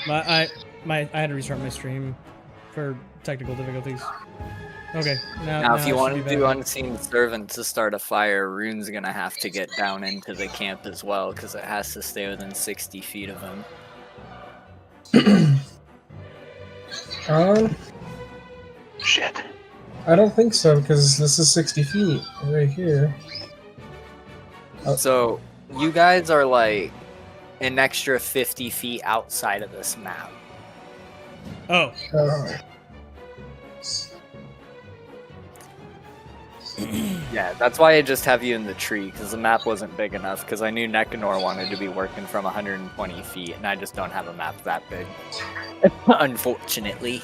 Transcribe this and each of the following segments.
I had to restart my stream for technical difficulties. Okay, now if you want to do unseen servant to start a fire, Rune's gonna have to get down into the camp as well because it has to stay within 60 feet of him. Shit. I don't think so because this is 60 feet right here. Oh. So you guys are like an extra 50 feet outside of this map. Oh. Yeah, that's why I just have you in the tree, because the map wasn't big enough, because I knew Nekanor wanted to be working from 120 feet, and I just don't have a map that big. Unfortunately.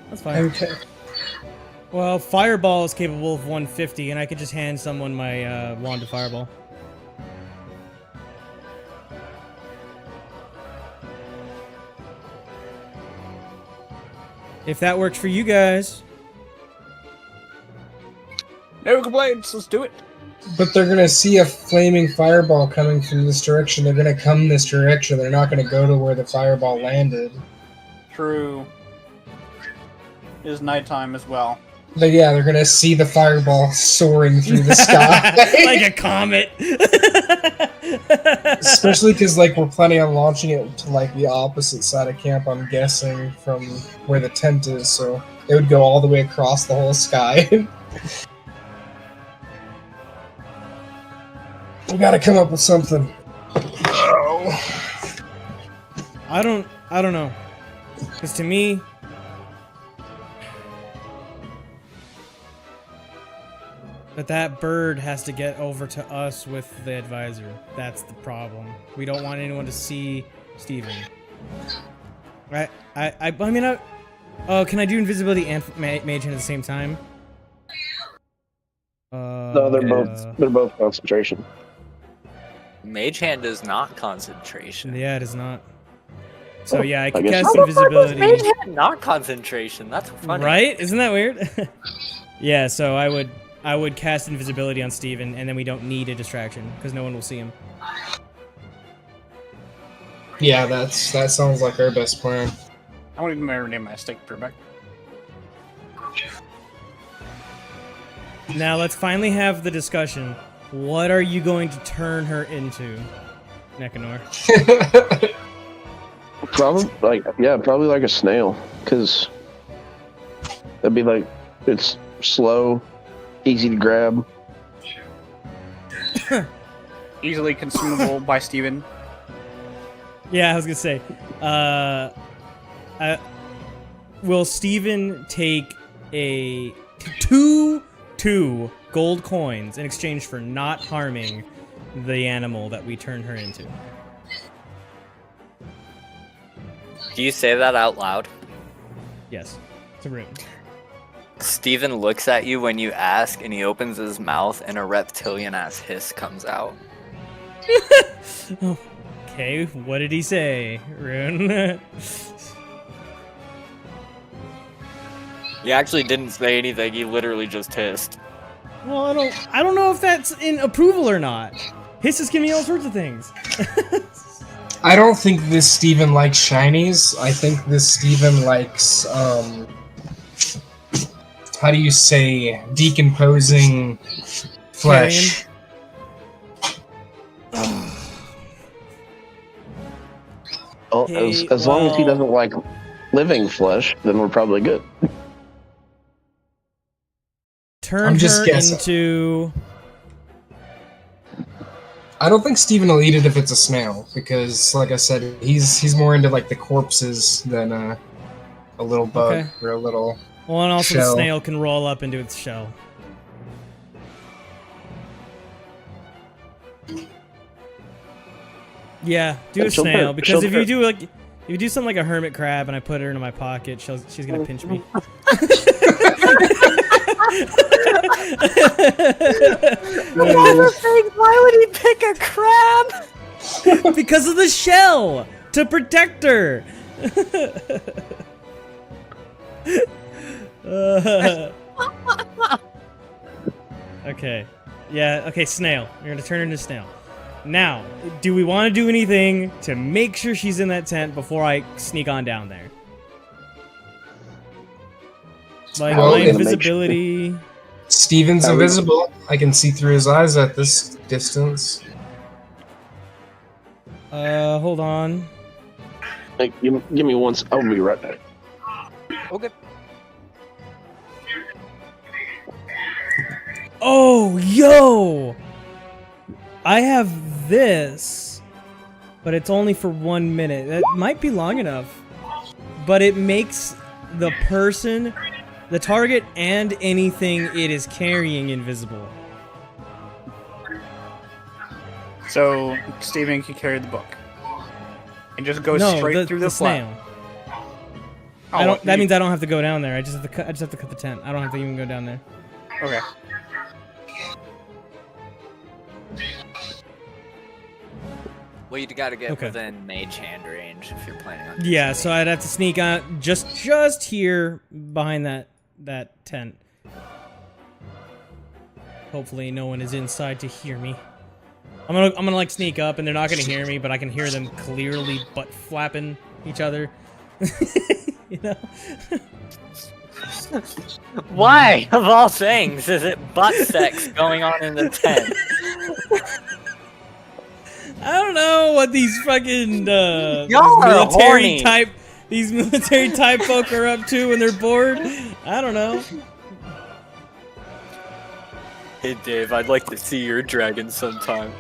That's fine. Okay. Well, Fireball is capable of 150, and I could just hand someone my wand of Fireball. If that works for you guys. No complaints, let's do it. But they're gonna see a flaming fireball coming from this direction. They're gonna come this direction. They're not gonna go to where the fireball landed. True. It is nighttime as well. But yeah, they're gonna see the fireball soaring through the sky. Like a comet. Especially because like we're planning on launching it to like the opposite side of camp, I'm guessing, from where the tent is, so it would go all the way across the whole sky. We gotta come up with something. Oh. I don't know. Because to me, that bird has to get over to us with the advisor. That's the problem. We don't want anyone to see Steven. I mean, can I do invisibility and mage hand at the same time? No, they're both concentration. Mage hand is not concentration. Yeah, it is not. So yeah, I can guess cast invisibility. Mage hand not concentration. That's funny. Right? Isn't that weird? Yeah, so I would cast invisibility on Steven, and then we don't need a distraction because no one will see him. Yeah, that sounds like our best plan. I won't even rename my stake for back. Now let's finally have the discussion. What are you going to turn her into, Nekanor? Probably like a snail, because that'd be like, it's slow, easy to grab. Easily consumable by Steven. Yeah, I was gonna say. Will Steven take a two gold coins in exchange for not harming the animal that we turn her into? Do you say that out loud? Yes. It's a rune. Steven looks at you when you ask, and he opens his mouth, and a reptilian-ass hiss comes out. Okay, what did he say, Rune? He actually didn't say anything, he literally just hissed. Well, I don't know if that's in approval or not. Hisses can mean all sorts of things. I don't think this Steven likes shinies. I think this Steven likes, how do you say, decomposing flesh. Well, as long as he doesn't like living flesh, then we're probably good. Turn her into... I don't think Steven will eat it if it's a snail, because, like I said, he's more into like the corpses than a little bug or a little. Well, and also shell. the snail can roll up into its shell. Yeah, do a snail, because if you do something like a hermit crab and I put her into my pocket, she's gonna pinch me. Why would he pick a crab? Because of the shell! To protect her! Okay. Yeah, okay, snail. You're gonna turn her into snail. Now, do we want to do anything to make sure she's in that tent before I sneak on down there? Like Well, my if- invisibility. Steven's How we- invisible. I can see through his eyes at this distance. Hold on. Hey, give me one. I'll be right back. Okay. Oh, yo! I have this, but it's only for 1 minute. That might be long enough. But it makes the person, the target, and anything it is carrying invisible. So Steven can carry the book and just go No, straight through the flat. snail. Oh, I don't. That you- means I don't have to go down there. I just have to cut the tent. I don't have to even go down there. Okay. Well, you gotta get Okay. within mage hand range if you're planning on. Yeah, so I'd have to sneak on just here behind that tent. Hopefully, no one is inside to hear me. I'm gonna like sneak up, and they're not gonna hear me, but I can hear them clearly butt flapping each other. You know. Why, of all things, is it butt sex going on in the tent? I don't know what these fucking Y'all are military horny. type folk are up to when they're bored. I don't know. Hey Dave, I'd like to see your dragon sometime.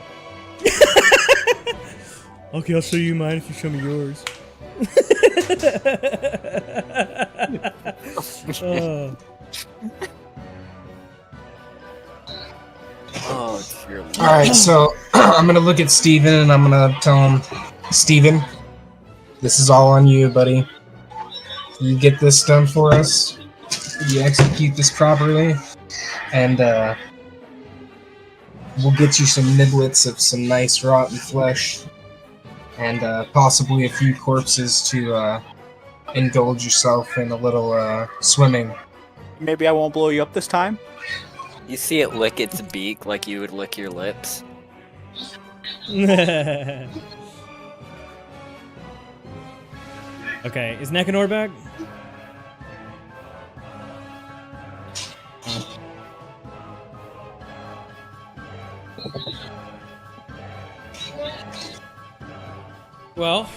Okay, I'll show you mine if you show me yours. Oh. Oh dear Lord. Alright, so I'm gonna look at Steven and I'm gonna tell him, Steven, this is all on you, buddy. You get this done for us. You execute this properly, and we'll get you some niblets of some nice rotten flesh, and possibly a few corpses to indulge yourself in a little swimming. Maybe I won't blow you up this time. You see it lick its beak like you would lick your lips. Okay, is Nekanor back? Well,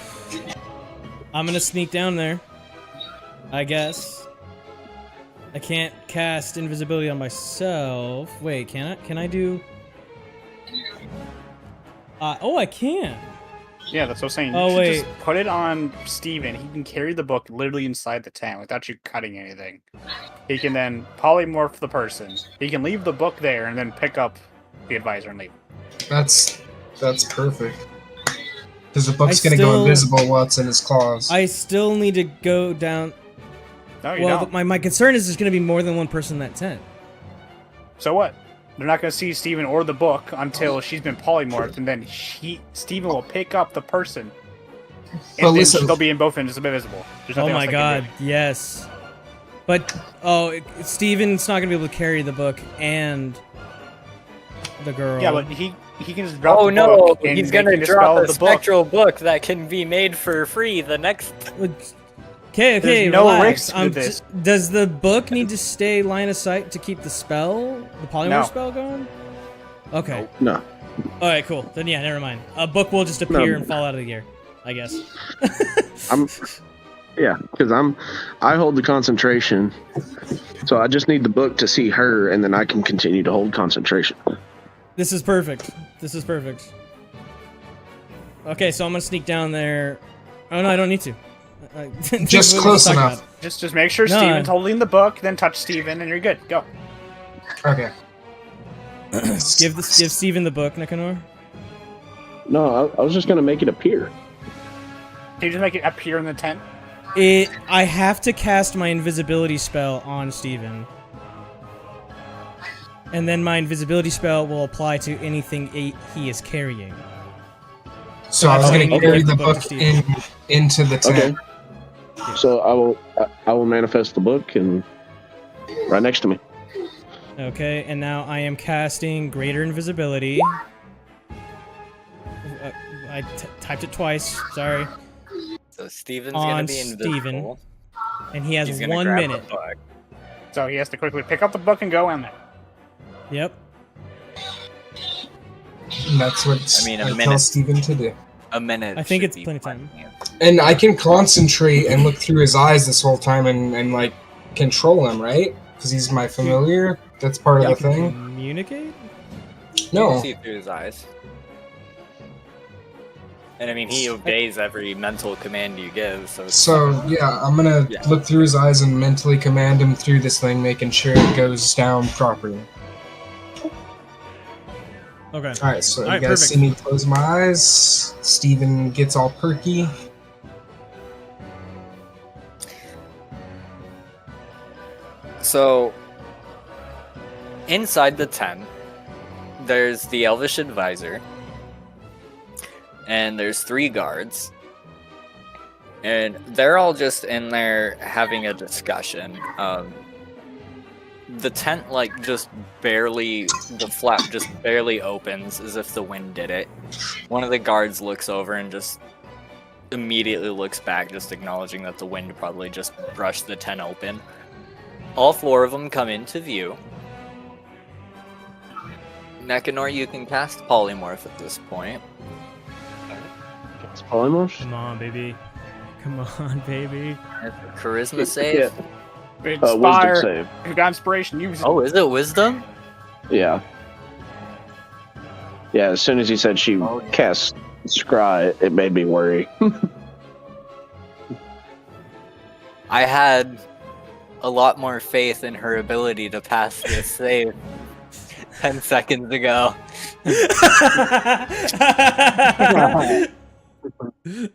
I'm gonna sneak down there, I guess. I can't cast invisibility on myself. Wait, can I? Can I do... oh, I can! Yeah, that's what I'm saying. Oh, You should wait. just put it on Steven. He can carry the book literally inside the tent without you cutting anything. He can then polymorph the person. He can leave the book there and then pick up the advisor and leave. That's perfect. Because the book's I gonna still- go invisible while it's in his claws. I still need to go down... No, you Well, don't. my concern is there's going to be more than one person in that tent. So what? They're not going to see Steven or the book until she's been polymorphed, and then Steven will pick up the person. And But then listen- they'll be in both ends invisible. There's Oh nothing my else they god, can yes. But, Steven's not going to be able to carry the book and the girl. do. Yeah, but he can just drop Oh the no, book and he's they gonna can dispel drop a the book. spectral book that can be made for free the next... Okay, There's no relax. risk with this. Does the book need to stay line of sight to keep the spell, the polymorph No. spell going? Okay. No. Alright, cool. Then yeah, never mind. A book will just appear No. and fall out of the air, I guess. Yeah, because I hold the concentration, so I just need the book to see her, and then I can continue to hold concentration. This is perfect. This is perfect. Okay, so I'm gonna sneak down there. Oh no, I don't need to. Just What close are we talking enough. about? Just make sure No. Steven's holding the book, then touch Steven, and you're good. Go. Okay. Give Steven the book, Nicanor. No, I was just gonna make it appear. Can you just make it appear in the tent? I have to cast my invisibility spell on Steven. And then my invisibility spell will apply to anything he is carrying. So I was I'm gonna gonna carry give the the book book to Steven. into the tent. Okay. So I will manifest the book and right next to me. Okay, and now I am casting Greater Invisibility. I typed it twice. Sorry. So Steven's gonna On be Steven. invisible. And he has He's gonna 1 grab the minute. book. So he has to quickly pick up the book and go in there. Yep. And that's what I mean, a I tell minute. Steven to do. A minute. I think should it's be plenty of time. plenty. And I can concentrate and look through his eyes this whole time and like control him, right? Because he's my familiar. That's part of the thing. Communicate? You can No. see through his eyes. And I mean, he obeys every mental command you give, so it's So yeah, I'm gonna Yeah. look through his eyes and mentally command him through this thing, making sure it goes down properly. Okay. Alright, so Alright, you guys perfect. see me close my eyes. Steven gets all perky. So, inside the tent, there's the Elvish advisor, and there's 3 guards, and they're all just in there having a discussion. The tent, like, just barely, the flap just barely opens as if the wind did it. One of the guards looks over and just immediately looks back, just acknowledging that the wind probably just brushed the tent open. All 4 of them come into view. Nekanor, you can cast Polymorph at this point. It's polymorphs? Come on, baby. Come on, baby. Charisma save? Wisdom Inspire. save. You got inspiration. Use it. Oh, is it Wisdom? Yeah. Yeah, as soon as he said she Oh, yeah. cast Scry, it made me worry. I had a lot more faith in her ability to pass this save 10 seconds ago.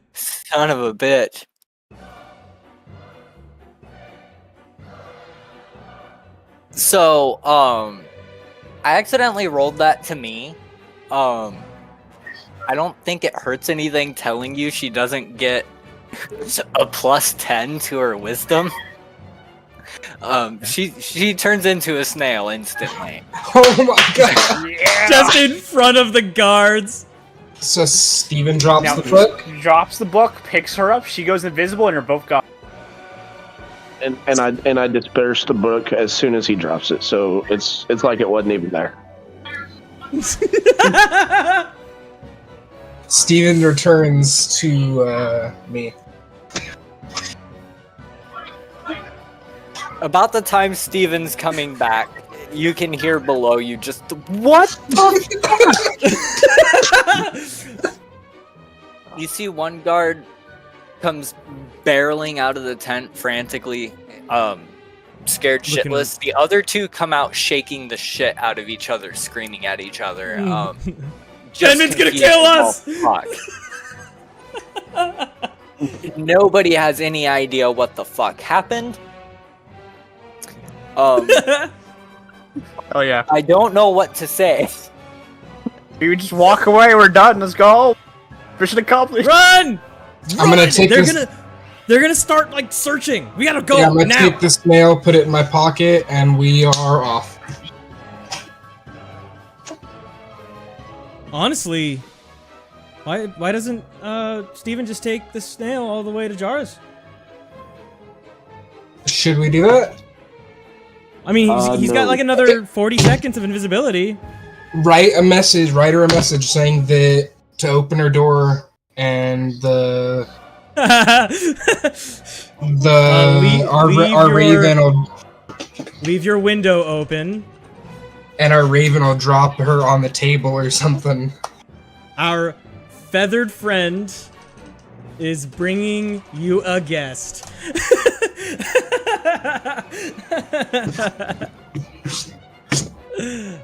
Son of a bitch. So, I accidentally rolled that to me. I don't think it hurts anything telling you she doesn't get a +10 to her wisdom. She turns into a snail instantly. Oh my god! Yeah. Just in front of the guards. So Steven drops Now, the book. drops the book, picks her up. She goes invisible, and you're both gone. and I disperse the book as soon as he drops it, so it's like it wasn't even there. Steven returns to me. About the time Steven's coming back, you can hear below you just what the fuck? You see one guard comes barreling out of the tent frantically, scared Looking- shitless. The other 2 come out shaking the shit out of each other, screaming at each other. Just Fenman's gonna confused kill as us! all fuck. Nobody has any idea what the fuck happened. Oh yeah. I don't know what to say. You just walk away. We're done. Let's go. Mission accomplished. Run! I'm gonna take they're this. They're gonna start like searching. We gotta go Yeah, I'm gonna now. take this nail, put it in my pocket, and we are off. Honestly, why doesn't Steven just take the snail all the way to Jara's? Should we do that? I mean, he's got No. like another 40 seconds of invisibility. Write her a message saying that to open her door and the leave raven will Leave your window open. our raven will drop her on the table or something. Our feathered friend is bringing you a guest.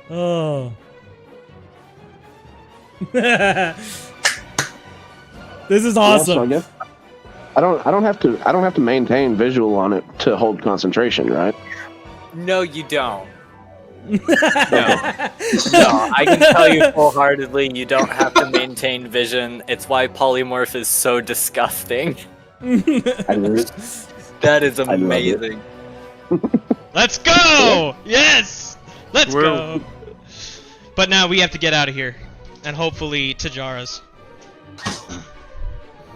Oh. This is awesome. Also, I guess I don't have to maintain visual on it to hold concentration, right? No, you don't. No, I can tell you full-heartedly, you don't have to maintain vision. It's why polymorph is so disgusting. That is love it. amazing. Let's go! Yes! Let's go! But now we have to get out of here. And hopefully to Jara's.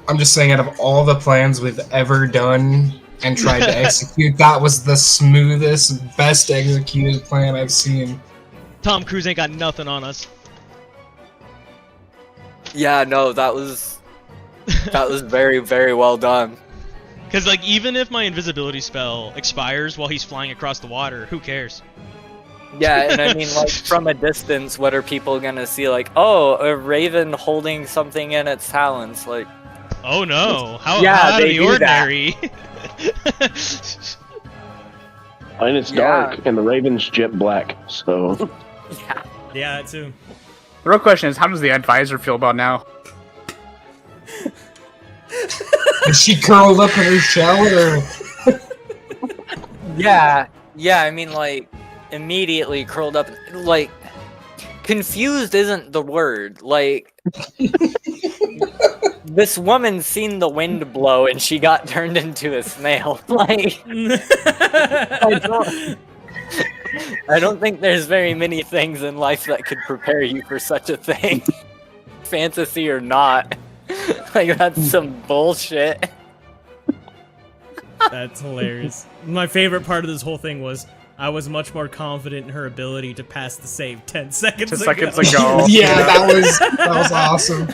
I'm just saying, out of all the plans we've ever done and tried to execute, that was the smoothest, best executed plan I've seen. Tom Cruise ain't got nothing on us. Yeah, no, that was very, very well done. Because, like, even if my invisibility spell expires while he's flying across the water, who cares? Yeah, and I mean, like, from a distance, what are people gonna see? Like, oh, a raven holding something in its talons. Like, Oh no! How Yeah, out of they the do that. ordinary? And it's dark, and the raven's jet black, so... yeah. Yeah, that too. The real question is, how does the advisor feel about now? Is she curled up in her shell, or Yeah, I mean, like, immediately curled up, like, confused isn't the word, like, this woman seen the wind blow and she got turned into a snail, like, I don't think there's very many things in life that could prepare you for such a thing, fantasy or not, like, that's some bullshit. That's hilarious. My favorite part of this whole thing was I was much more confident in her ability to pass the save 10 seconds 10 ago. seconds ago. yeah, that was awesome.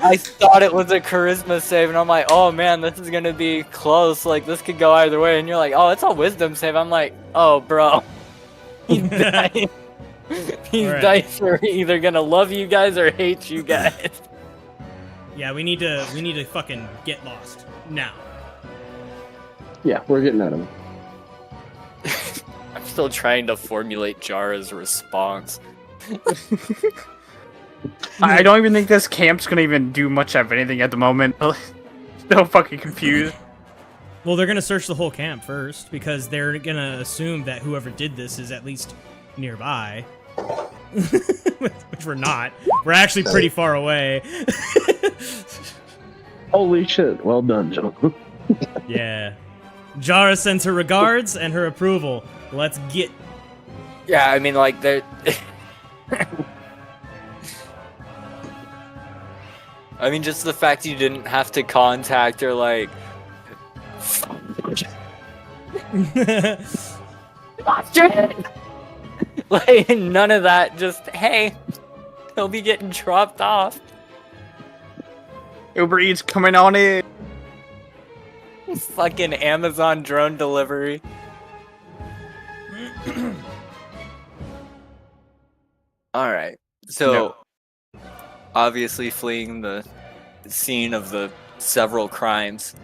I thought it was a charisma save, and I'm like, oh man, this is gonna be close. Like, this could go either way. And you're like, oh, it's a wisdom save. I'm like, oh, bro. These dice, Alright. dice are either gonna love you guys or hate you guys. Yeah, we need to fucking get lost now. Yeah, we're getting out of it. I'm still trying to formulate Jara's response. I don't even think this camp's gonna even do much of anything at the moment. Still fucking confused. Well, they're gonna search the whole camp first because they're gonna assume that whoever did this is at least nearby. Which we're not. We're actually pretty far away. Holy shit, well done, gentlemen. Yeah. Jara sends her regards and her approval. Let's get. Yeah, I mean, like, they're... I mean, just the fact you didn't have to contact her, like... Like, none of that, just, hey, he'll be getting dropped off. Uber Eats coming on in. Fucking Amazon drone delivery. Alright, so, obviously fleeing the scene of the several crimes.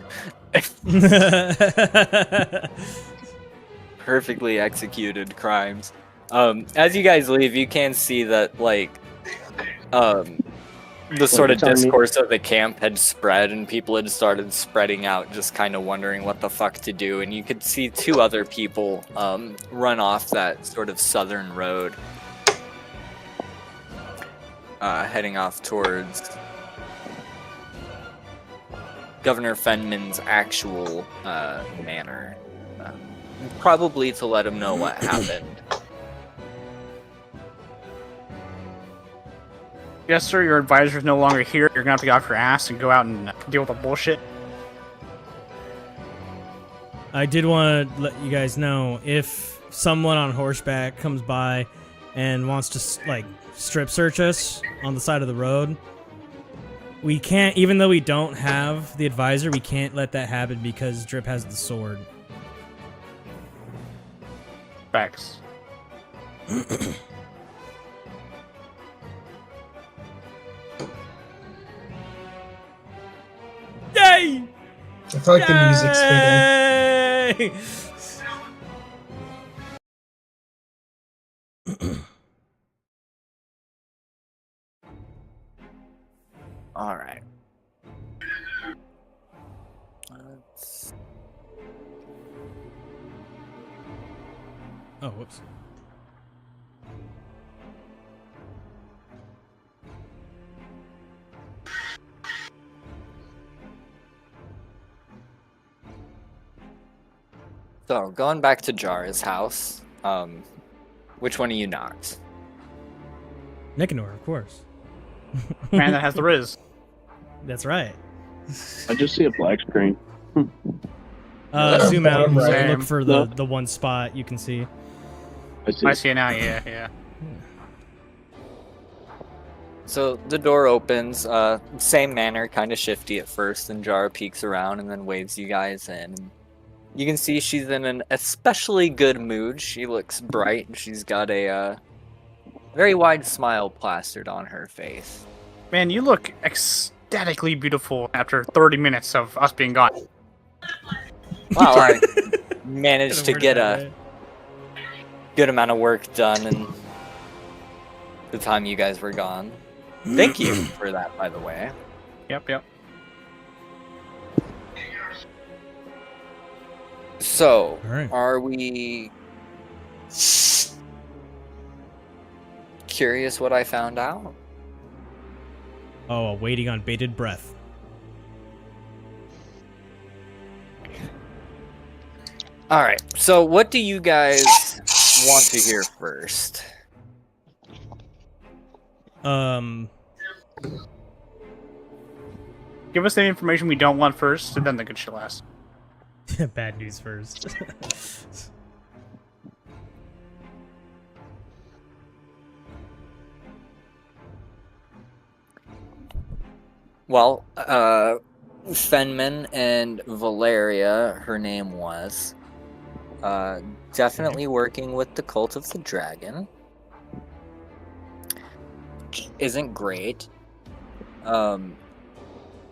Perfectly executed crimes. As you guys leave, you can see that, like, the sort of discourse of the camp had spread and people had started spreading out, just kind of wondering what the fuck to do. And you could see two other people run off that sort of southern road, heading off towards Governor Fenman's actual manor, probably to let him know what happened. Yes, sir, your advisor is no longer here. You're gonna have to get off your ass and go out and deal with the bullshit. I did want to let you guys know if someone on horseback comes by and wants to, like, strip search us on the side of the road, we can't, even though we don't have the advisor, we can't let that happen because Drip has the sword. Facts. Yay! I feel like the music's fitting. Yay! All right. Let's... Oh, whoops. So, going back to Jara's house, which one of you knocked? Nicanor, of course. Man that has the Riz. That's right. I just see a black screen. Zoom out and Same. look for the one spot you can see. I see it now. Yeah. So the door opens, same manner, kind of shifty at first, and Jara peeks around and then waves you guys in. You can see she's in an especially good mood. She looks bright, and she's got a very wide smile plastered on her face. Man, you look ecstatically beautiful after 30 minutes of us being gone. Wow, I managed to Could've get worded a that good amount of work done in the time you guys were gone. Thank you for that, by the way. Yep. So, All right. are we curious what I found out? Oh, waiting on bated breath. Alright, so what do you guys want to hear first? Give us the information we don't want first, and then the good shit last. Bad news first. Well, Fenman and Valeria, her name was, definitely working with the Cult of the Dragon. Isn't great.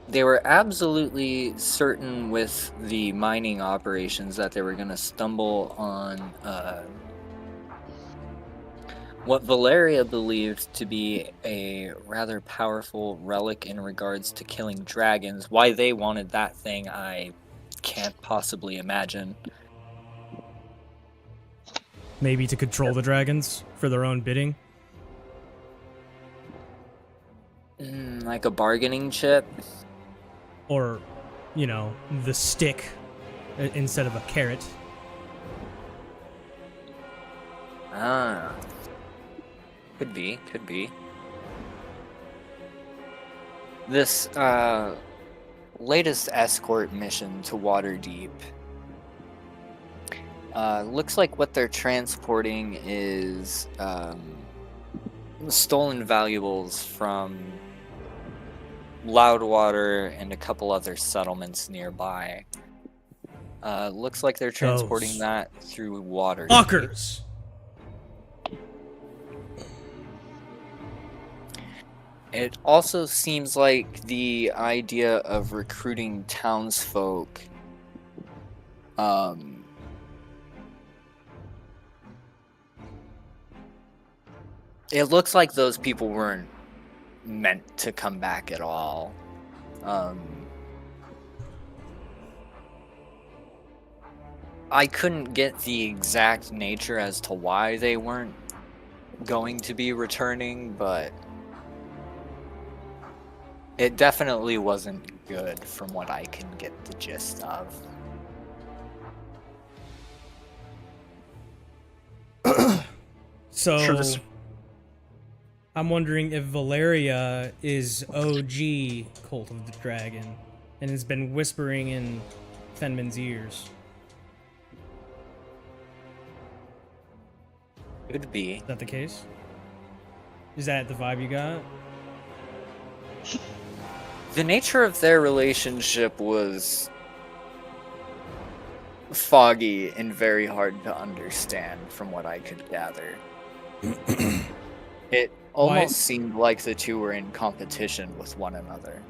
They were absolutely certain with the mining operations that they were going to stumble on what Valeria believed to be a rather powerful relic in regards to killing dragons. Why they wanted that thing, I can't possibly imagine. Maybe to control the dragons for their own bidding. Like a bargaining chip? Or, you know, the stick instead of a carrot. Ah. Could be. This, latest escort mission to Waterdeep. Looks like what they're transporting is, stolen valuables from Loudwater and a couple other settlements nearby. Looks like they're transporting Those that through Waterdeep. Fuckers! It also seems like the idea of recruiting townsfolk it looks like those people weren't meant to come back at all. I couldn't get the exact nature as to why they weren't going to be returning, but it definitely wasn't good from what I can get the gist of. So, Sure, this- I'm wondering if Valeria is OG Cult of the Dragon and has been whispering in Fenman's ears. Could be. Is that the case? Is that the vibe you got? The nature of their relationship was foggy and very hard to understand from what I could gather. It almost seemed like the two were in competition with one another.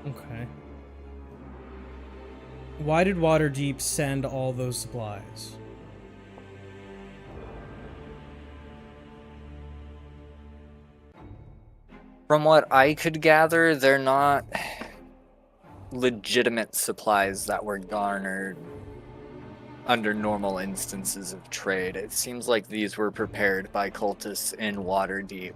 Okay. Why did Waterdeep send all those supplies? From what I could gather, they're not legitimate supplies that were garnered under normal instances of trade. It seems like these were prepared by cultists in Waterdeep.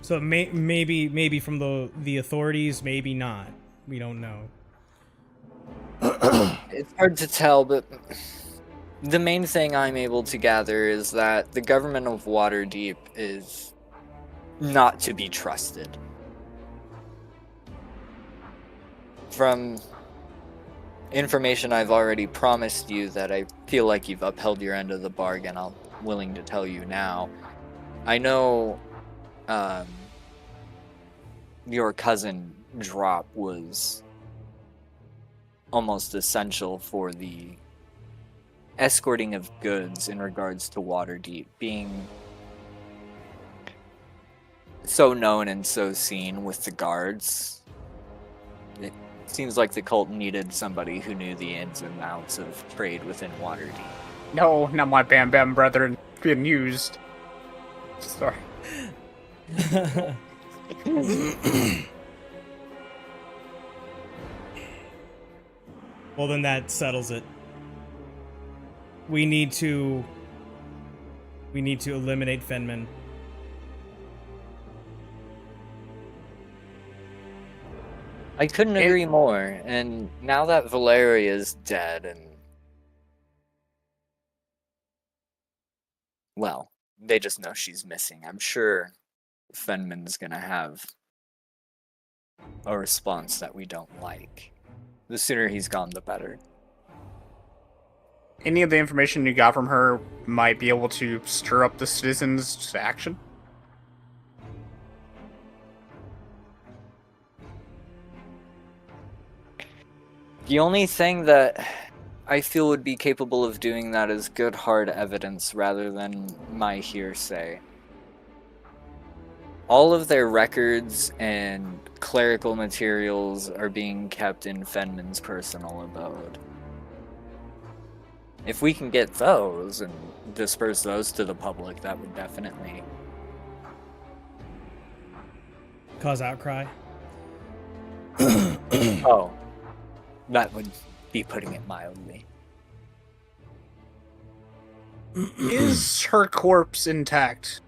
So maybe from the authorities, maybe not. We don't know. It's hard to tell, but the main thing I'm able to gather is that the government of Waterdeep is not to be trusted. From information I've already promised you that I feel like you've upheld your end of the bargain, I'm willing to tell you now. I know your cousin Drop was almost essential for the escorting of goods in regards to Waterdeep, being so known and so seen with the guards. It seems like the cult needed somebody who knew the ins and outs of trade within Waterdeep. No, not my Bam Bam brethren being used. Sorry. Well, then that settles it. We need to eliminate Fenman. I couldn't agree more, and now that Valeria is dead and... well, they just know she's missing. I'm sure Fenman's gonna have a response that we don't like. The sooner he's gone, the better. Any of the information you got from her might be able to stir up the citizens to action? The only thing that I feel would be capable of doing that is good hard evidence rather than my hearsay. All of their records and clerical materials are being kept in Fenman's personal abode. If we can get those and disperse those to the public, that would definitely Cause outcry. oh, that would be putting it mildly. Is her corpse intact?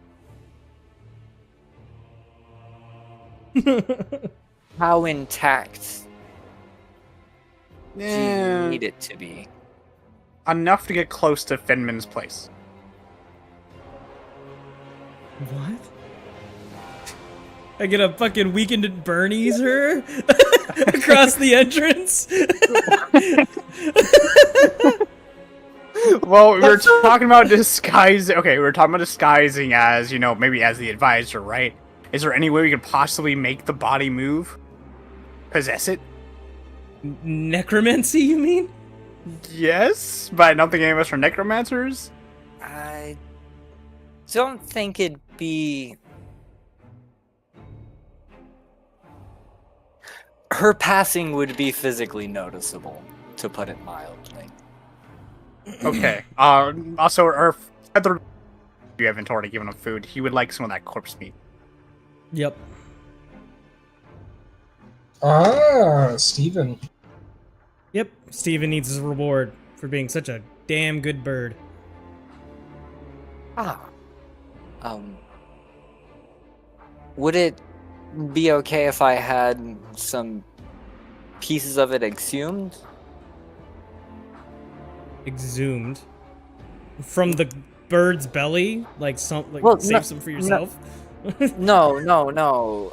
How intact do you Yeah. need it to be? Enough to get close to Fenman's place. What? I get a fucking weekend at Bernie's her across the entrance. Well, we were talking about disguise. Okay, we were talking about disguising as, you know, maybe as the advisor, right? Is there any way we could possibly make the body move? Possess it? Necromancy, you mean? Yes, but I don't think any of us are necromancers. I don't think it'd be... her passing would be physically noticeable, to put it mildly. Okay. Also, our other you haven't already given him food. He would like some of that corpse meat. Yep. Ah, Steven. Yep. Steven needs his reward for being such a damn good bird. Would it be okay if I had some pieces of it exhumed? Exhumed. From the bird's belly? Like some like Well, save no- some for yourself? No.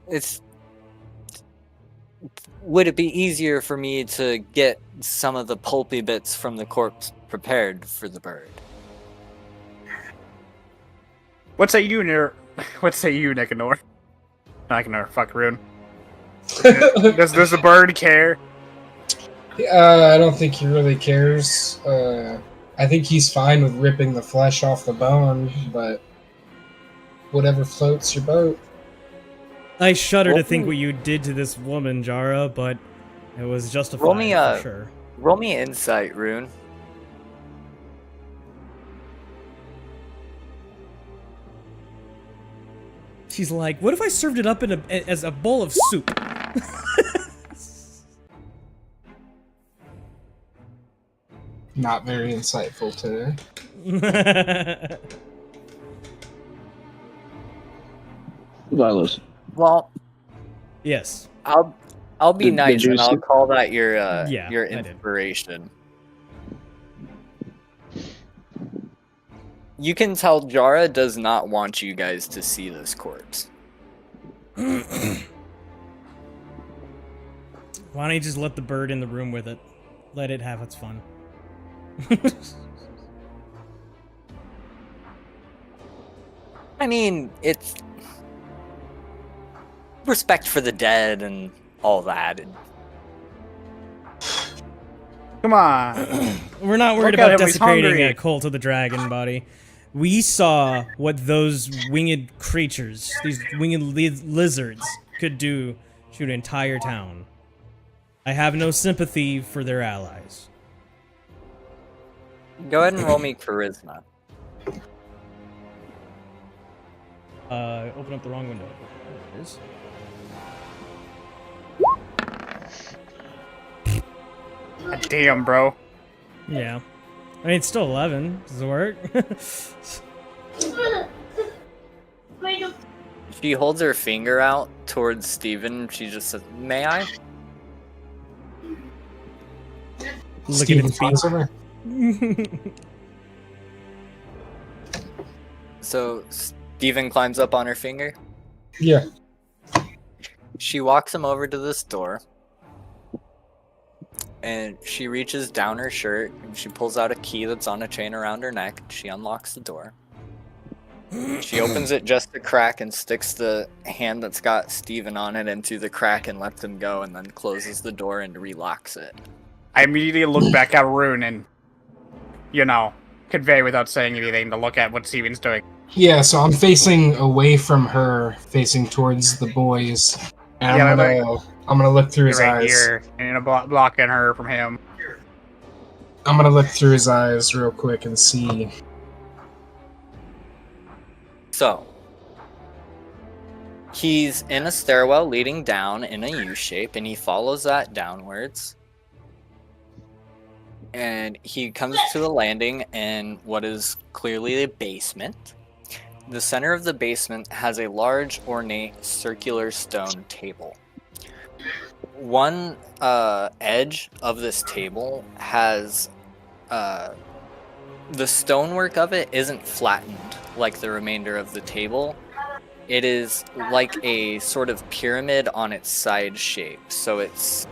It's... would it be easier for me to get some of the pulpy bits from the corpse prepared for the bird? What say you, Nicanor? Nicanor, fuck Rune. Does the bird care? I don't think he really cares. I think he's fine with ripping the flesh off the bone, but whatever floats your boat. I shudder to think what you did to this woman, Jara, but it was justified Roll me for sure. Roll me insight, Rune. She's like, what if I served it up as a bowl of soup? Not very insightful today. Violence. Well, Yes. I'll be Did nice you and I'll see- call that your Yeah, your I did. inspiration. You can tell Jara does not want you guys to see this corpse. Why don't you just let the bird in the room with it? Let it have its fun. I mean, it's respect for the dead and all that. Come on. We're not worried Look at about him, he's desecrating hungry. a cult of the dragon, buddy. We saw what those winged creatures, these winged lizards, could do to an entire town. I have no sympathy for their allies. Go ahead and roll me charisma. Open up the wrong window. There it is. God damn, bro. Yeah. I mean, it's still 11. Does it work? She holds her finger out towards Steven. She just says, "May I?" Look at his flies over. feet. So Steven climbs up on her finger. Yeah. She walks him over to this door. And she reaches down her shirt and she pulls out a key that's on a chain around her neck. She unlocks the door. She opens it just a crack and sticks the hand that's got Steven on it into the crack and lets him go, and then closes the door and relocks it. I immediately look back at Rune and, convey without saying anything to look at what Steven's doing. Yeah, so I'm facing away from her, facing towards the boys. And Yeah, I'm gonna look through his Right eyes. here, and blocking her from him. I'm gonna look through his eyes real quick and see. So, he's in a stairwell leading down in a U shape, and he follows that downwards. And he comes to the landing in what is clearly a basement. The center of the basement has a large, ornate, circular stone table. One edge of this table has the stonework of it isn't flattened like the remainder of the table. It is like a sort of pyramid on its side shape, so it's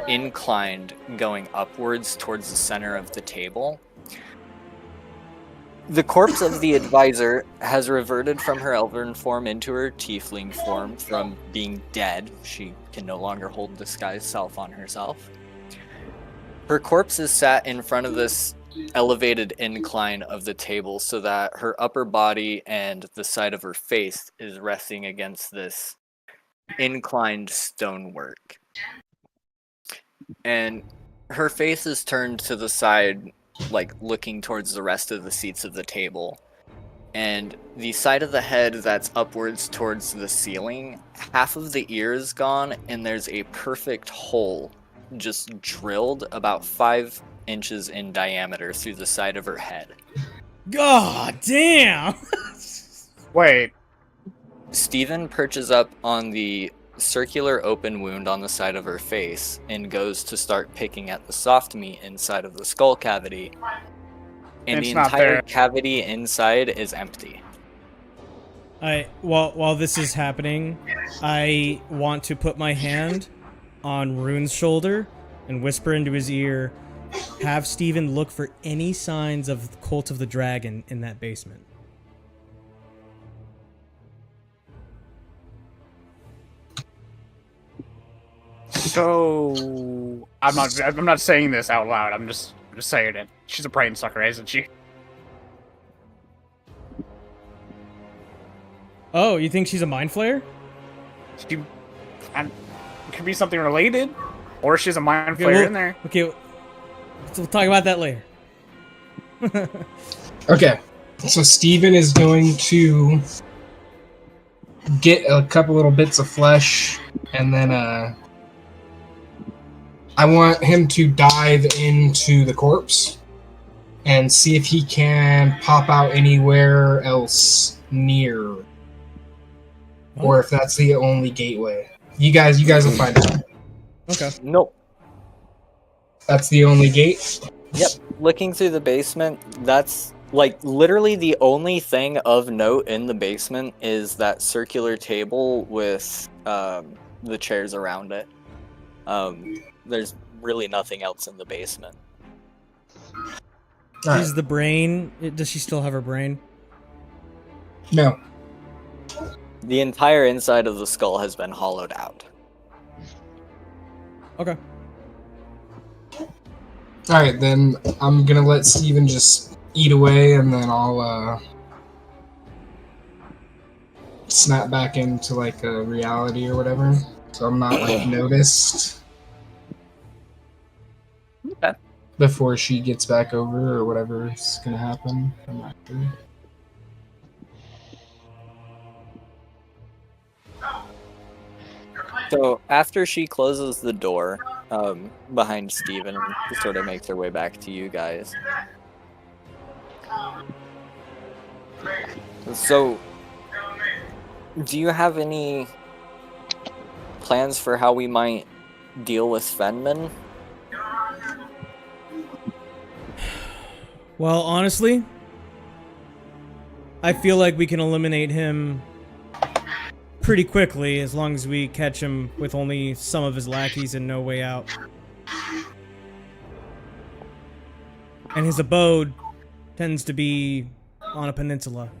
inclined going upwards towards the center of the table. The corpse of the advisor has reverted from her elven form into her tiefling form from being dead. She can no longer hold disguised self on herself. Her corpse is sat in front of this elevated incline of the table so that her upper body and the side of her face is resting against this inclined stonework. And her face is turned to the side, like looking towards the rest of the seats of the table. And the side of the head that's upwards towards the ceiling, half of the ear is gone, and there's a perfect hole just drilled about 5 inches in diameter through the side of her head. God damn! Wait, Steven perches up on the circular open wound on the side of her face and goes to start picking at the soft meat inside of the skull cavity. And It's the not entire there. cavity inside is empty. While this is happening, I want to put my hand on Rune's shoulder and whisper into his ear, have Steven look for any signs of the Cult of the Dragon in that basement. so I'm not saying this out loud. I'm just saying it. She's a brain sucker, isn't she? Oh, you think she's a mind flayer? She, and it could be something related, or she's a mind Okay, flayer in there. Okay, so we'll talk about that later. Okay, so Steven is going to get a couple little bits of flesh, and then I want him to dive into the corpse and see if he can pop out anywhere else near, or if that's the only gateway. You guys will find out. Okay. Nope. That's the only gate. Yep. Looking through the basement, that's Like, literally the only thing of note in the basement is that circular table with the chairs around it. There's really nothing else in the basement. All Is right. the brain? Does she still have her brain? No. The entire inside of the skull has been hollowed out. Okay. All right, then I'm gonna let Steven just eat away, and then I'll snap back into like a reality or whatever, so I'm not like noticed Okay. before she gets back over or whatever is gonna happen. I'm not sure. So after she closes the door behind Steven and sort of makes her way back to you guys. So, do you have any plans for how we might deal with Fenman? Well, honestly, I feel like we can eliminate him pretty quickly as long as we catch him with only some of his lackeys and no way out. And his abode tends to be on a peninsula.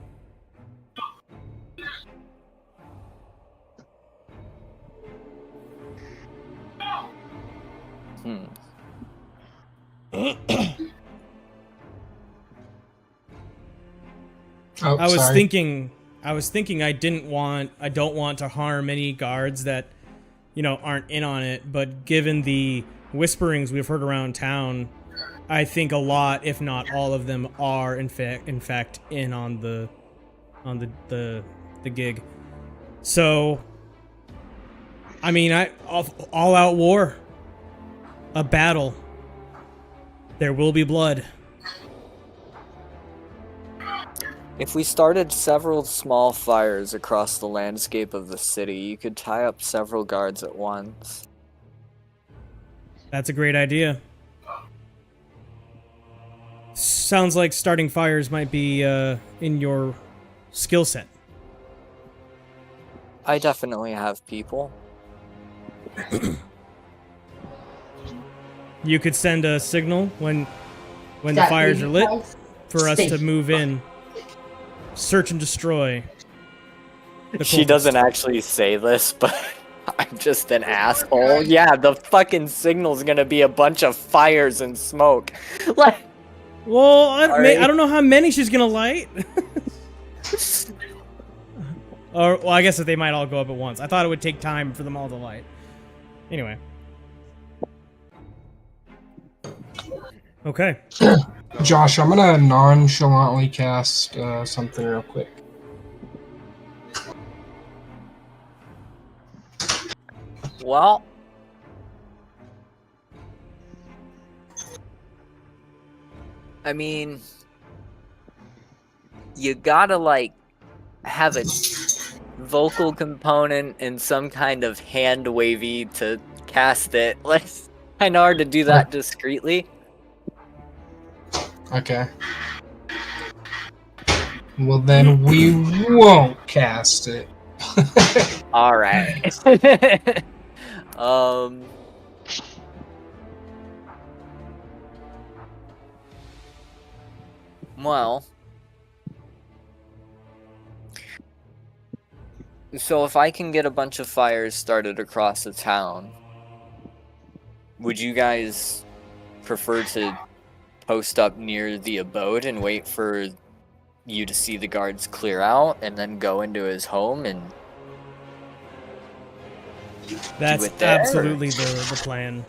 Oh, I was sorry. thinking I don't want to harm any guards that, aren't in on it, but given the whisperings we've heard around town, I think a lot, if not all of them, are in fact in on the gig. So, I mean, all out war, a battle. There will be blood. If we started several small fires across the landscape of the city, you could tie up several guards at once. That's a great idea. Sounds like starting fires might be in your skill set. I definitely have people. You could send a signal when the That fires are lit means for us to stay. move in. Search and destroy. She doesn't actually say this, but I'm just an asshole. Yeah, the fucking signal's gonna be a bunch of fires and smoke. Like, Well, I Sorry. don't know how many she's gonna light. Or, well, I guess that they might all go up at once. I thought it would take time for them all to light. Anyway. Okay. Josh, I'm gonna nonchalantly cast something real quick. well, I mean, you gotta, like, have a vocal component and some kind of hand wavy to cast it. Like, it's kind of hard to do that discreetly. Okay. Well, then we won't cast it. All right. Well, so if I can get a bunch of fires started across the town, would you guys prefer to post up near the abode and wait for you to see the guards clear out and then go into his home and That's it there, absolutely the plan.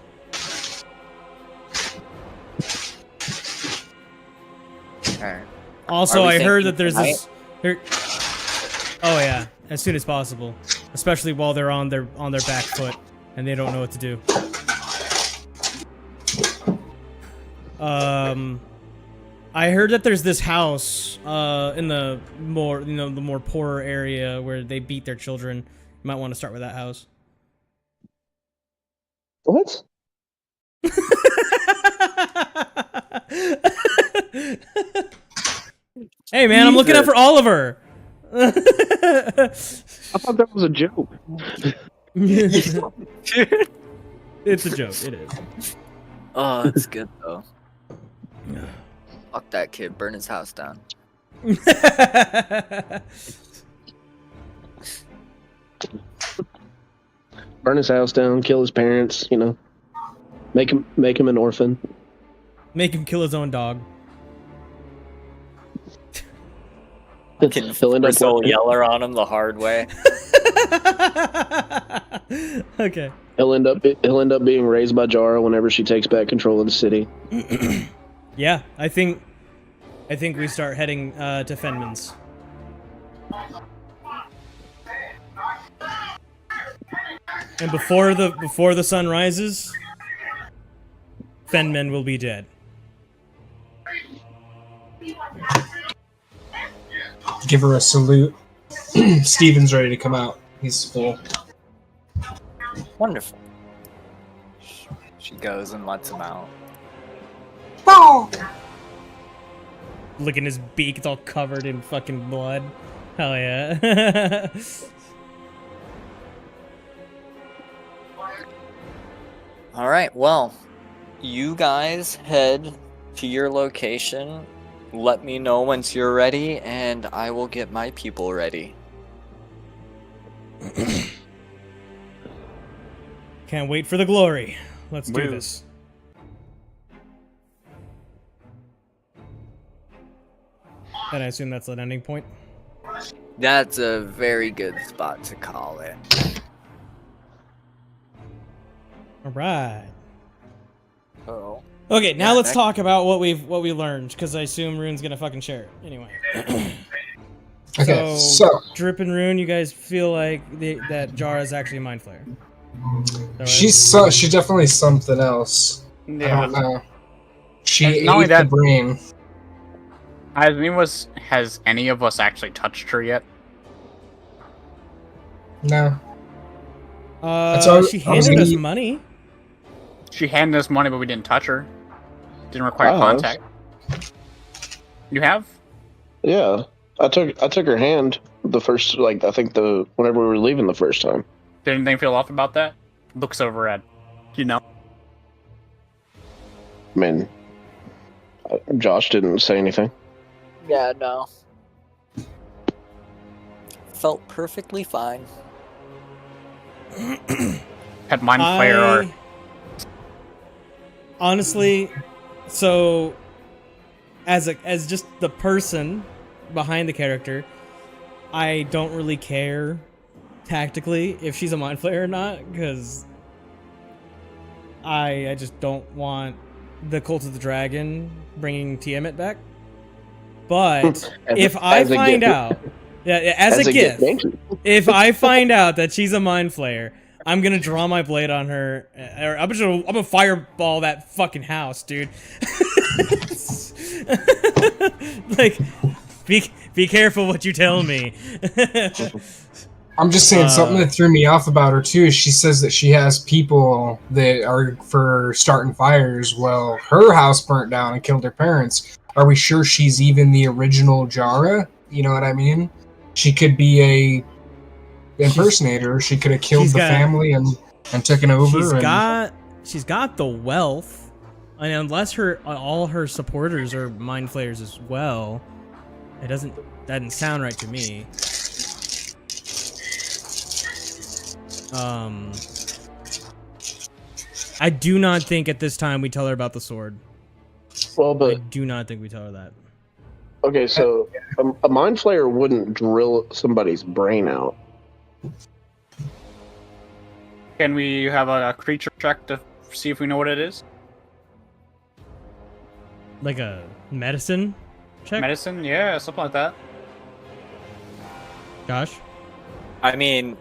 or Also, Are we I heard thinking that there's tonight? this. Oh yeah, as soon as possible, especially while they're on their back foot and they don't know what to do. I heard that there's this house in the more poorer area where they beat their children. You might want to start with that house. What? Hey man, I'm looking out for Oliver. I thought that was a joke. It's a joke. It is. Oh, that's good though. Fuck that kid. Burn his house down. Burn his house down, kill his parents, you know. Make him an orphan. Make him kill his own dog. Can He'll end up Bristle working. Yeller on him the hard way. Okay. He'll end up being raised by Jara whenever she takes back control of the city. Yeah, I think we start heading to Fenman's. And before the sun rises, Fenman will be dead. Give her a salute. Steven's ready to come out. He's full. Wonderful. She goes and lets him out. Licking his beak, it's all covered in fucking blood. Hell yeah. All right. Well, you guys head to your location. Let me know once you're ready, and I will get my people ready. Can't wait for the glory. Let's do Move. this. And I assume that's an ending point. That's a very good spot to call it. All right. Oh. Okay, now Yeah, let's that- talk about what we learned, because I assume Rune's gonna fucking share it anyway. Okay, so Drip and Rune, you guys feel like that Jara is actually a mind flayer? she's definitely something else. I don't know. She And ate not only the that- brain. Has any of us actually touched her yet? No. all- She I was handed us gonna- money. She handed us money, but we didn't touch her. Didn't require Wow. contact. You have? Yeah. I took her hand the first, like, I think whenever we were leaving the first time. Did anything feel off about that? Looks over red. You know. I mean, Josh didn't say anything. Yeah, no. Felt perfectly fine. Had mind flayer or Honestly, so as just the person behind the character, I don't really care tactically if she's a mind flayer or not, because I just don't want the Cult of the Dragon bringing Tiamat back. But if I as a find gift. out, yeah, as a gift, Thank you. if I find out that she's a mind flayer, I'm gonna draw my blade on her. Or I'm gonna fireball that fucking house, dude. Like, be careful what you tell me. I'm just saying something that threw me off about her too is she says that she has people that are for starting fires. Well, her house burnt down and killed her parents. Are we sure she's even the original Jara? You know what I mean? She could be a impersonator. She could have killed the family and taken over. She's got the wealth, and unless all her supporters are mind flayers as well, that doesn't sound right to me. I do not think at this time we tell her about the sword. Well, I but do not think we tell her that. okay, so a mind flayer wouldn't drill somebody's brain out. Can we have a creature check to see if we know what it is? Like a medicine check? Medicine? Yeah, something like that. Josh? I mean,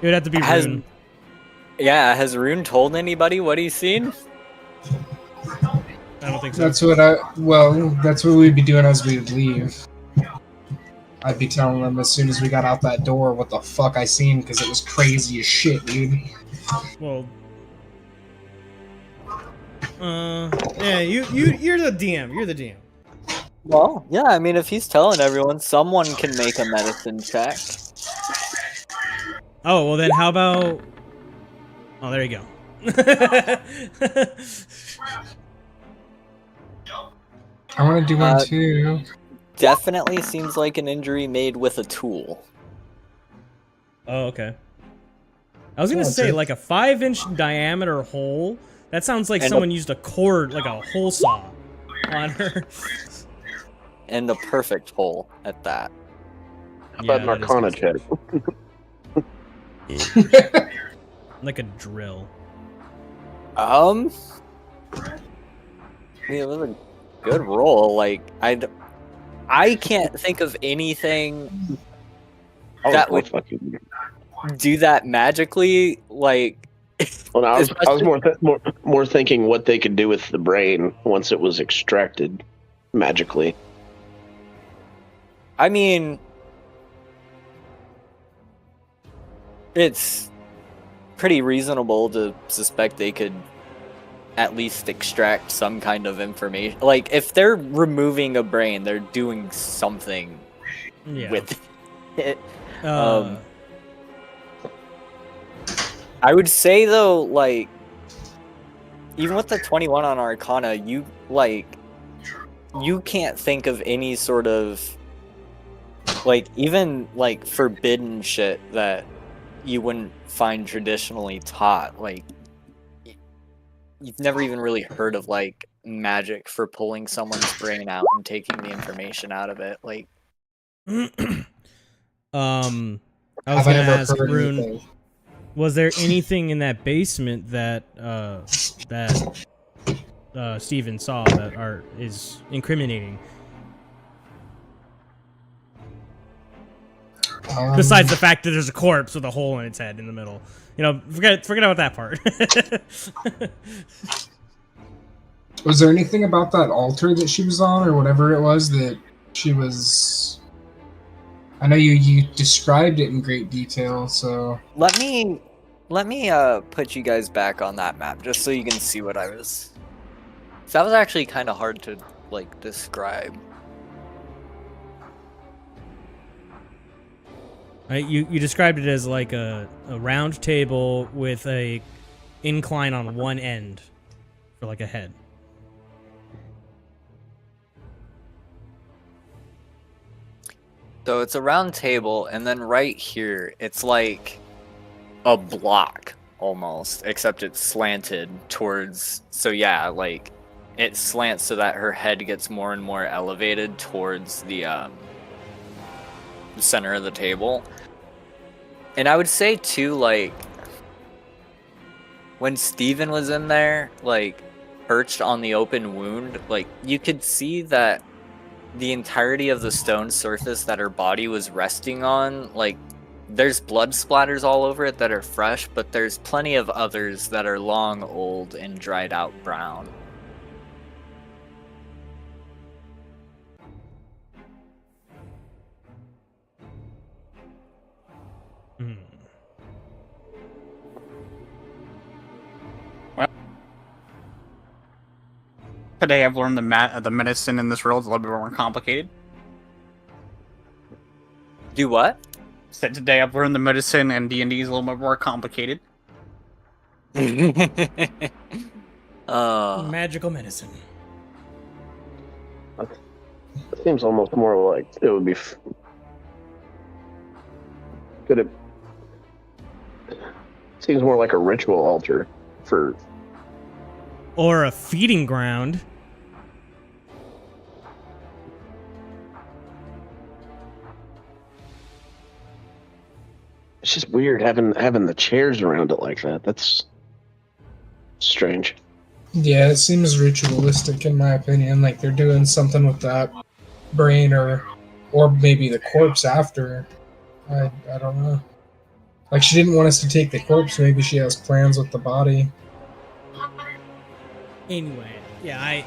It would have to be Has- Rune. yeah, has Rune told anybody what he's seen? I don't think so. That's what we'd be doing as we leave. I'd be telling them as soon as we got out that door what the fuck I seen because it was crazy as shit, dude. Well, yeah, you're the DM. You're the DM. Well, yeah, I mean, if he's telling everyone, someone can make a medicine check. Oh, well then how about... Oh, there you go. I want to do one too. Definitely seems like an injury made with a tool. Oh, okay. I was gonna Oh, say, okay. like a 5-inch diameter hole. That sounds like And someone used a cord, like a hole saw, on her. And a perfect hole at that. How about an that is Arcana good check? stuff. Like a drill. I mean, it was a good roll. Like, I can't think of anything that would do that magically. Like, Well, no, I was more thinking what they could do with the brain once it was extracted magically. I mean, it's pretty reasonable to suspect they could at least extract some kind of information. Like, if they're removing a brain, they're doing something with it. I would say, though, like, even with the 21 on Arcana, you can't think of any sort of, like, even, like, forbidden shit that you wouldn't find traditionally taught. Like, you've never even really heard of, like, magic for pulling someone's brain out and taking the information out of it. Like, I was Have I gonna ever ask heard Rune, anything? was there anything in that basement that Steven saw that is incriminating? Besides the fact that there's a corpse with a hole in its head in the middle. You know, forget about that part. Was there anything about that altar that she was on, or whatever it was that she was? I know you described it in great detail, so let me put you guys back on that map just so you can see what I was. So that was actually kind of hard to, like, describe. You described it as like a round table with a incline on one end for like a head. So it's a round table, and then right here, it's like a block almost, except it's slanted towards. So yeah, like it slants so that her head gets more and more elevated towards the center of the table. And I would say too, like, when Steven was in there, like, perched on the open wound, like, you could see that the entirety of the stone surface that her body was resting on, like, there's blood splatters all over it that are fresh, but there's plenty of others that are long, old, and dried out brown. Today I've learned the medicine in this world is a little bit more complicated. Do what? Said today I've learned the medicine and D&D is a little bit more complicated. Magical medicine. It seems almost more like it would be. Could it? Seems more like a ritual altar for. Or a feeding ground. It's just weird having the chairs around it like that. That's strange. yeah, it seems ritualistic in my opinion. Like they're doing something with that brain, or maybe the corpse after. I don't know. Like she didn't want us to take the corpse. Maybe she has plans with the body. Anyway, yeah,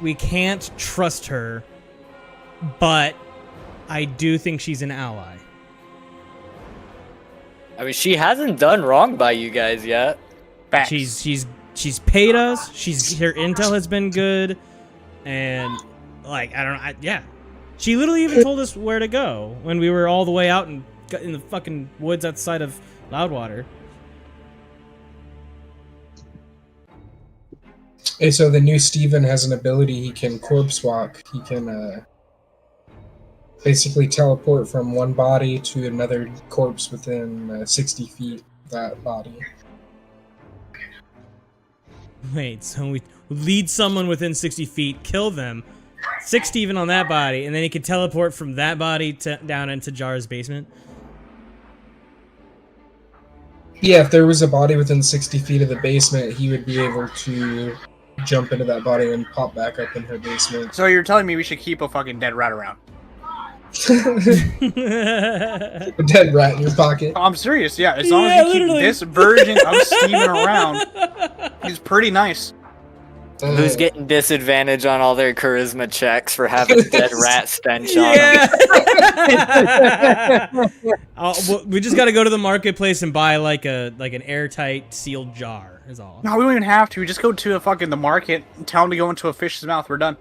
we can't trust her, but I do think she's an ally. I mean, she hasn't done wrong by you guys yet. Facts. She's paid us. Her intel has been good, and Like, I don't know. Yeah. She literally even told us where to go when we were all the way out in the fucking woods outside of Loudwater. Hey, so the new Steven has an ability. He can corpse walk. He can basically teleport from one body to another corpse within 60 feet of that body. Wait, so we lead someone within 60 feet, kill them, 60 even on that body, and then he can teleport from that body down into Jara's basement? Yeah, if there was a body within 60 feet of the basement, he would be able to jump into that body and pop back up in her basement. So you're telling me we should keep a fucking dead rat around? A dead rat in your pocket. I'm serious, yeah. As long as you keep this version of Steven around, he's pretty nice. Who's getting disadvantage on all their charisma checks for having dead rat stench on them? We just got to go to the marketplace and buy like an airtight sealed jar. Is all. No, we don't even have to. We just go to the market and tell him to go into a fish's mouth. We're done.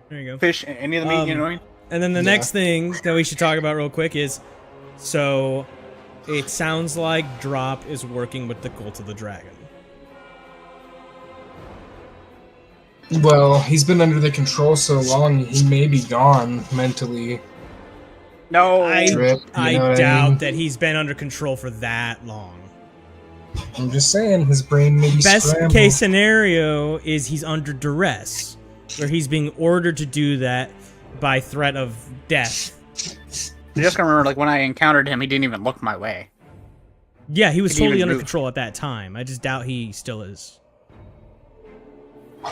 There you go. Fish, any of the meat, you know what I mean? And then the next thing that we should talk about real quick is, so it sounds like Drop is working with the Cult of the Dragon. Well, he's been under the control so long, he may be gone mentally. No, I I doubt that he's been under control for that long. I'm just saying, his brain may be Best scrambled. case scenario is he's under duress, where he's being ordered to do that by threat of death. I just remember, like, when I encountered him, he didn't even look my way. Yeah, he was He didn't totally even under move. control at that time. I just doubt he still is.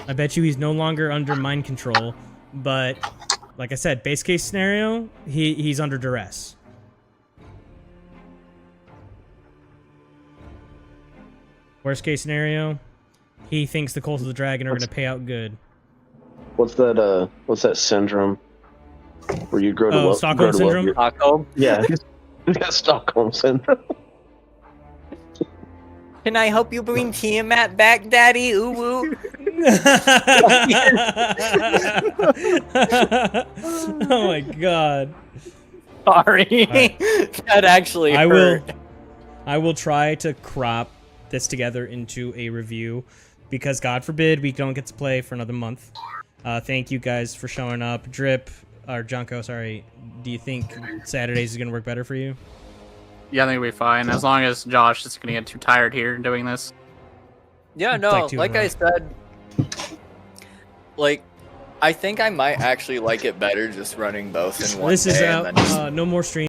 I bet you he's no longer under mind control, but like I said, base case scenario, he's under duress. Worst case scenario, he thinks the Cult of the Dragon are going to pay out good. What's that syndrome where you grow to love? Stockholm syndrome? Stockholm? Yeah, he's got Stockholm syndrome. Can I help you bring Tiamat back, Daddy? Ooh woo. Oh my god. Sorry. That actually hurt. I will try to crop this together into a review because God forbid we don't get to play for another month. Thank you guys for showing up. Drip, or Junko, sorry. Do you think Saturdays is going to work better for you? Yeah, I think we'll be fine, as long as Josh is going to get too tired here doing this. Yeah, no, like I said, like, I think I might actually like it better just running both in one This is day and out. then just No more streams.